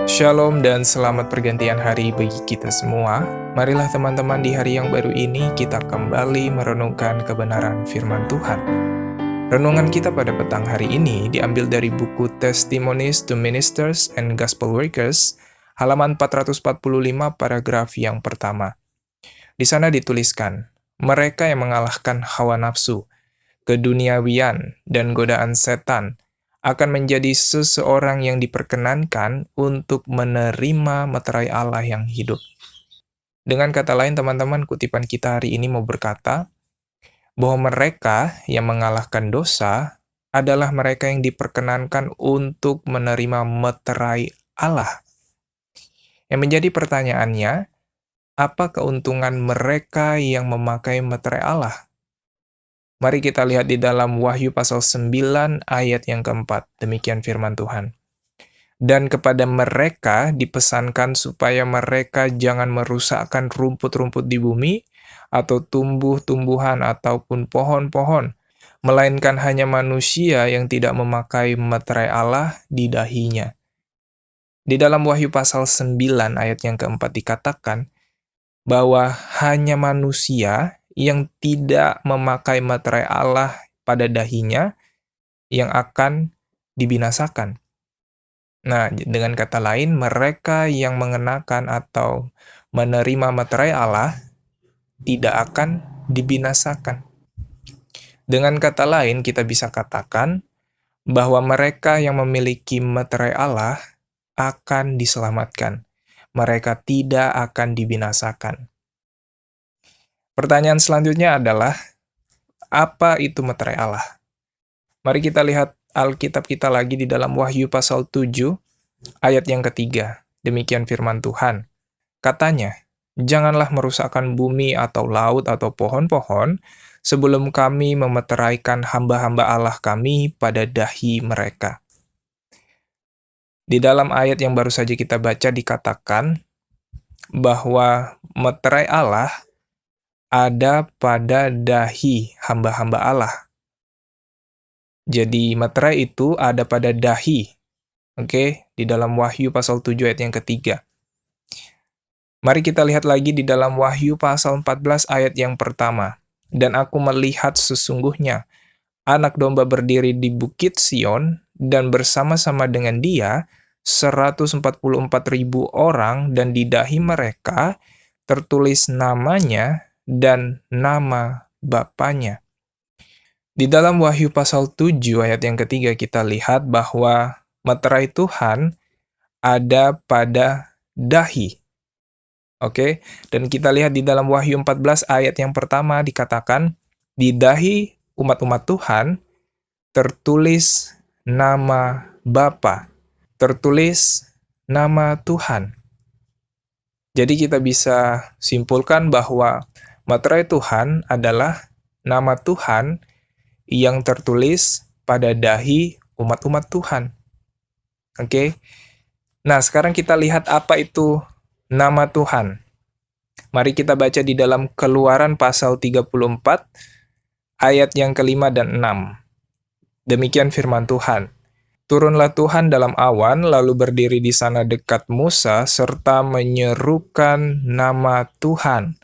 Shalom dan selamat pergantian hari bagi kita semua. Marilah teman-teman di hari yang baru ini kita kembali merenungkan kebenaran firman Tuhan. Renungan kita pada petang hari ini diambil dari buku Testimonies to Ministers and Gospel Workers, halaman 445 paragraf yang pertama. Di sana dituliskan, mereka yang mengalahkan hawa nafsu, keduniawian, dan godaan setan, akan menjadi seseorang yang diperkenankan untuk menerima meterai Allah yang hidup. Dengan kata lain, teman-teman, kutipan kita hari ini mau berkata bahwa mereka yang mengalahkan dosa adalah mereka yang diperkenankan untuk menerima meterai Allah. Yang menjadi pertanyaannya, apa keuntungan mereka yang memakai meterai Allah? Mari kita lihat di dalam Wahyu pasal 9 ayat yang keempat. Demikian firman Tuhan. Dan kepada mereka dipesankan supaya mereka jangan merusakkan rumput-rumput di bumi, atau tumbuh-tumbuhan ataupun pohon-pohon, melainkan hanya manusia yang tidak memakai meterai Allah di dahinya. Di dalam Wahyu pasal 9 ayat yang keempat dikatakan bahwa hanya manusia yang tidak memakai meterai Allah pada dahinya yang akan dibinasakan. Nah, dengan kata lain, mereka yang mengenakan atau menerima meterai Allah tidak akan dibinasakan. Dengan kata lain, kita bisa katakan bahwa mereka yang memiliki meterai Allah akan diselamatkan. Mereka tidak akan dibinasakan. Pertanyaan selanjutnya adalah, apa itu meterai Allah? Mari kita lihat Alkitab kita lagi di dalam Wahyu pasal 7, ayat yang ketiga. Demikian firman Tuhan. Katanya, janganlah merusakkan bumi atau laut atau pohon-pohon sebelum kami memeteraikan hamba-hamba Allah kami pada dahi mereka. Di dalam ayat yang baru saja kita baca dikatakan bahwa meterai Allah ada pada dahi hamba-hamba Allah. Jadi meterai itu ada pada dahi. Oke, di dalam Wahyu pasal 7 ayat yang ketiga. Mari kita lihat lagi di dalam Wahyu pasal 14 ayat yang pertama. Dan aku melihat sesungguhnya anak domba berdiri di bukit Sion dan bersama-sama dengan dia 144.000 orang, dan di dahi mereka tertulis namanya dan nama Bapanya. Di dalam Wahyu pasal 7 ayat yang ketiga kita lihat bahwa meterai Tuhan ada pada dahi. Oke, dan kita lihat di dalam Wahyu 14 ayat yang pertama dikatakan, di dahi umat-umat Tuhan tertulis nama Bapa, tertulis nama Tuhan. Jadi kita bisa simpulkan bahwa meterai Tuhan adalah nama Tuhan yang tertulis pada dahi umat-umat Tuhan. Oke. Nah, sekarang kita lihat apa itu nama Tuhan. Mari kita baca di dalam Keluaran pasal 34 ayat yang kelima dan 6. Demikian firman Tuhan. Turunlah Tuhan dalam awan, lalu berdiri di sana dekat Musa, serta menyerukan nama Tuhan.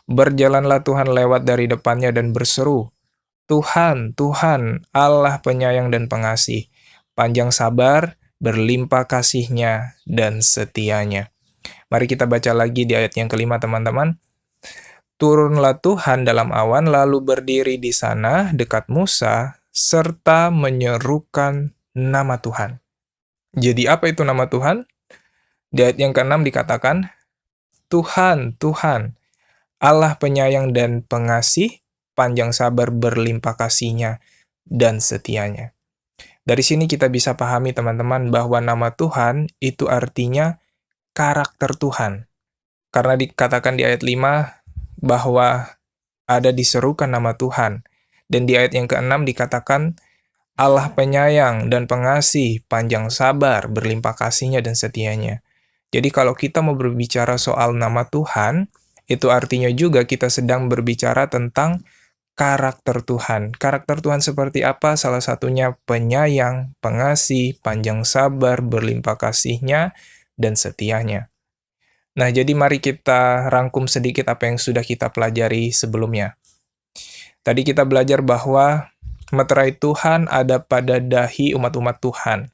Berjalanlah Tuhan lewat dari depannya dan berseru, Tuhan, Tuhan, Allah penyayang dan pengasih, panjang sabar, berlimpah kasih-Nya dan setianya. Mari kita baca lagi di ayat yang kelima, teman-teman. Turunlah Tuhan dalam awan, lalu berdiri di sana dekat Musa, serta menyerukan nama Tuhan. Jadi apa itu nama Tuhan? Di ayat yang ke-6 dikatakan, Tuhan, Tuhan, Allah penyayang dan pengasih, panjang sabar, berlimpah kasih-Nya dan setianya. Dari sini kita bisa pahami, teman-teman, bahwa nama Tuhan itu artinya karakter Tuhan. Karena dikatakan di ayat 5 bahwa ada diserukan nama Tuhan. Dan di ayat yang ke-6 dikatakan Allah penyayang dan pengasih, panjang sabar, berlimpah kasih-Nya dan setianya. Jadi kalau kita mau berbicara soal nama Tuhan, itu artinya juga kita sedang berbicara tentang karakter Tuhan. Karakter Tuhan seperti apa? Salah satunya penyayang, pengasih, panjang sabar, berlimpah kasih-Nya, dan setianya. Nah, jadi mari kita rangkum sedikit apa yang sudah kita pelajari sebelumnya. Tadi kita belajar bahwa meterai Tuhan ada pada dahi umat-umat Tuhan.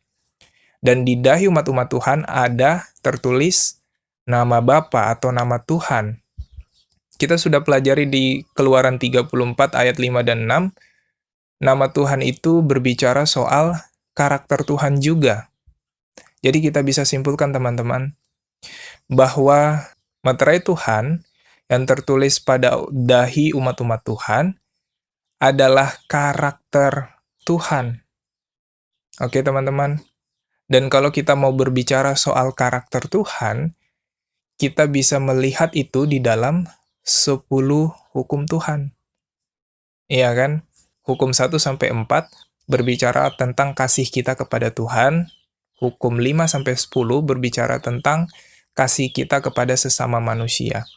Dan di dahi umat-umat Tuhan ada tertulis nama Bapa atau nama Tuhan. Kita sudah pelajari di Keluaran 34 ayat 5 dan 6, nama Tuhan itu berbicara soal karakter Tuhan juga. Jadi kita bisa simpulkan teman-teman, bahwa meterai Tuhan yang tertulis pada dahi umat-umat Tuhan adalah karakter Tuhan. Oke teman-teman? Dan kalau kita mau berbicara soal karakter Tuhan, kita bisa melihat itu di dalam 10 hukum Tuhan. Iya kan? Hukum 1-4 berbicara tentang kasih kita kepada Tuhan. Hukum 5-10 berbicara tentang kasih kita kepada sesama manusia.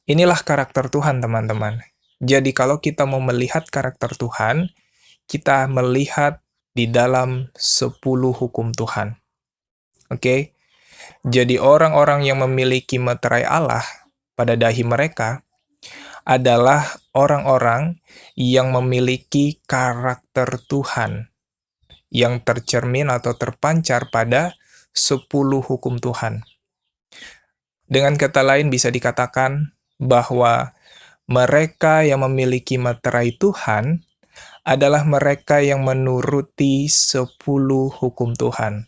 Inilah karakter Tuhan, teman-teman. Jadi kalau kita mau melihat karakter Tuhan, kita melihat di dalam 10 hukum Tuhan. Oke? Jadi orang-orang yang memiliki meterai Allah pada dahi mereka adalah orang-orang yang memiliki karakter Tuhan yang tercermin atau terpancar pada 10 hukum Tuhan. Dengan kata lain bisa dikatakan bahwa mereka yang memiliki meterai Tuhan adalah mereka yang menuruti 10 hukum Tuhan.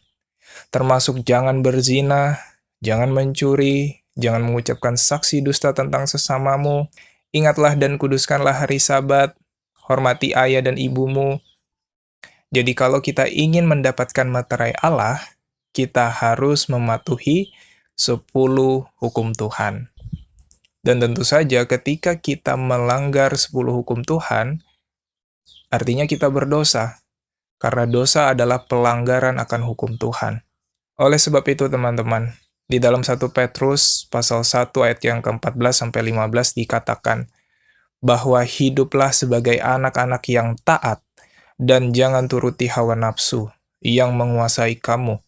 Termasuk jangan berzina, jangan mencuri, jangan mengucapkan saksi dusta tentang sesamamu, ingatlah dan kuduskanlah hari Sabat, hormati ayah dan ibumu. Jadi kalau kita ingin mendapatkan meterai Allah, kita harus mematuhi 10 hukum Tuhan. Dan tentu saja ketika kita melanggar 10 hukum Tuhan, artinya kita berdosa, karena dosa adalah pelanggaran akan hukum Tuhan. Oleh sebab itu teman-teman, di dalam 1 Petrus pasal 1 ayat yang ke-14-15 dikatakan bahwa hiduplah sebagai anak-anak yang taat dan jangan turuti hawa nafsu yang menguasai kamu.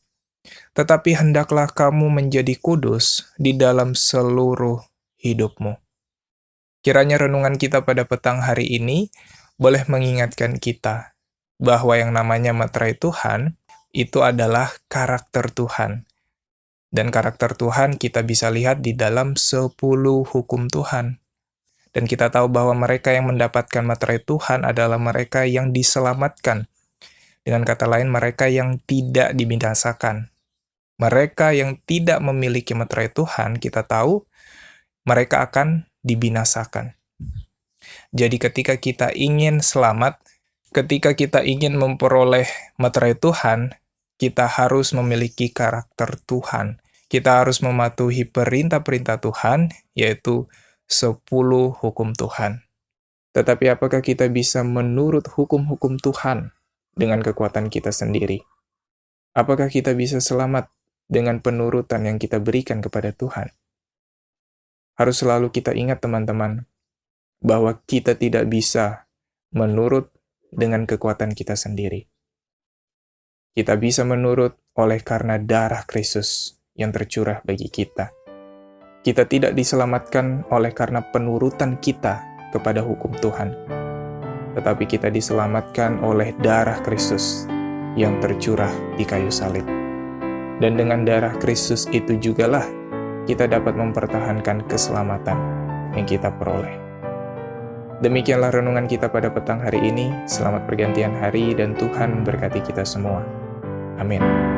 Tetapi hendaklah kamu menjadi kudus di dalam seluruh hidupmu. Kiranya renungan kita pada petang hari ini boleh mengingatkan kita bahwa yang namanya meterai Tuhan itu adalah karakter Tuhan. Dan karakter Tuhan kita bisa lihat di dalam 10 hukum Tuhan. Dan kita tahu bahwa mereka yang mendapatkan meterai Tuhan adalah mereka yang diselamatkan. Dengan kata lain, mereka yang tidak dibinasakan. Mereka yang tidak memiliki meterai Tuhan, kita tahu mereka akan dibinasakan. Jadi ketika kita ingin selamat, ketika kita ingin memperoleh meterai Tuhan, kita harus memiliki karakter Tuhan. Kita harus mematuhi perintah-perintah Tuhan, yaitu 10 hukum Tuhan. Tetapi apakah kita bisa menurut hukum-hukum Tuhan dengan kekuatan kita sendiri? Apakah kita bisa selamat dengan penurutan yang kita berikan kepada Tuhan? Harus selalu kita ingat teman-teman, bahwa kita tidak bisa menurut dengan kekuatan kita sendiri. Kita bisa menurut oleh karena darah Kristus yang tercurah bagi kita. Kita tidak diselamatkan oleh karena penurutan kita kepada hukum Tuhan, tetapi kita diselamatkan oleh darah Kristus yang tercurah di kayu salib. Dan dengan darah Kristus itu jugalah kita dapat mempertahankan keselamatan yang kita peroleh. Demikianlah renungan kita pada petang hari ini. Selamat pergantian hari dan Tuhan memberkati kita semua. Amin.